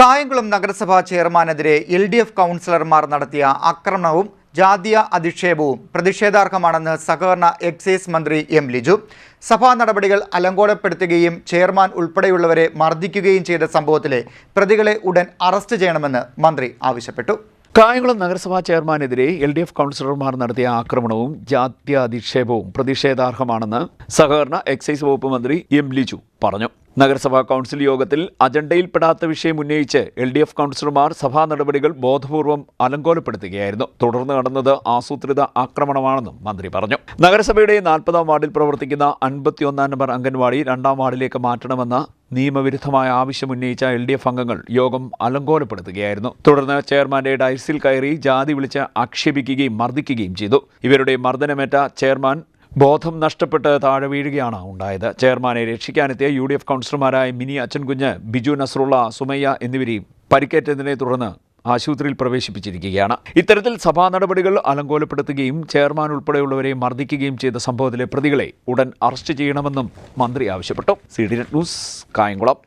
കായംകുളം നഗരസഭാ ചെയർമാനെതിരെ LDF കൗൺസിലർമാർ നടത്തിയ ആക്രമണവും ജാതീയ അധിക്ഷേപവും പ്രതിഷേധാർഹമാണെന്ന് സഹകരണ എക്സൈസ് മന്ത്രി M. ലിജു. സഭാ നടപടികൾ അലങ്കോലപ്പെടുത്തുകയും ചെയർമാൻ ഉൾപ്പെടെയുള്ളവരെ മർദ്ദിക്കുകയും ചെയ്ത സംഭവത്തിലെ പ്രതികളെ ഉടൻ അറസ്റ്റ് ചെയ്യണമെന്ന് മന്ത്രി ആവശ്യപ്പെട്ടു. കായംകുളം നഗരസഭാ ചെയർമാനെതിരെ LDF കൗൺസിലർമാർ നടത്തിയ ആക്രമണവും ജാതീയ അധിക്ഷേപവും പ്രതിഷേധാർഹമാണെന്ന് സഹകരണ എക്സൈസ് വകുപ്പ് മന്ത്രി M. ലിജു പറഞ്ഞു. നഗരസഭാ കൗൺസിൽ യോഗത്തിൽ അജണ്ടയിൽപ്പെടാത്ത വിഷയം ഉന്നയിച്ച് LDF കൗൺസിലർമാർ സഭാ നടപടികൾ ബോധപൂർവം അലങ്കോലപ്പെടുത്തുകയായിരുന്നു. തുടർന്ന് നടന്നത് ആസൂത്രിത ആക്രമണമാണെന്നും മന്ത്രി പറഞ്ഞു. നഗരസഭയുടെ 40-ാം വാർഡിൽ പ്രവർത്തിക്കുന്ന 51-ാം നമ്പർ അംഗൻവാടി 2-ാം വാർഡിലേക്ക് മാറ്റണമെന്ന നിയമവിരുദ്ധമായ ആവശ്യം ഉന്നയിച്ച LDF അംഗങ്ങൾ യോഗം അലങ്കോലപ്പെടുത്തുകയായിരുന്നു. തുടർന്ന് ചെയർമാന്റെ ഡയസിൽ കയറി ജാതി വിളിച്ച് ആക്ഷേപിക്കുകയും മർദ്ദിക്കുകയും ചെയ്തു. ഇവരുടെ മർദ്ദനമേറ്റ ചെയർമാൻ ബോധം നഷ്ടപ്പെട്ട് താഴെ വീഴുകയാണ് ഉണ്ടായത്. ചെയർമാനെ രക്ഷിക്കാനെത്തിയ UDF കൗൺസിലർമാരായ മിനി അച്ഛൻകുഞ്ഞ്, ബിജു നസ്രുള്ള, സുമയ്യ എന്നിവരെയും പരിക്കേറ്റതിനെ തുടർന്ന് ആശുപത്രിയിൽ പ്രവേശിപ്പിച്ചിരിക്കുകയാണ്. ഇത്തരത്തിൽ സഭാ നടപടികൾ അലങ്കോലപ്പെടുത്തുകയും ചെയർമാൻ ഉൾപ്പെടെയുള്ളവരെ മർദ്ദിക്കുകയും ചെയ്ത സംഭവത്തിലെ പ്രതികളെ ഉടൻ അറസ്റ്റ് ചെയ്യണമെന്നും മന്ത്രി ആവശ്യപ്പെട്ടു. CDNet news, Kayamkulam.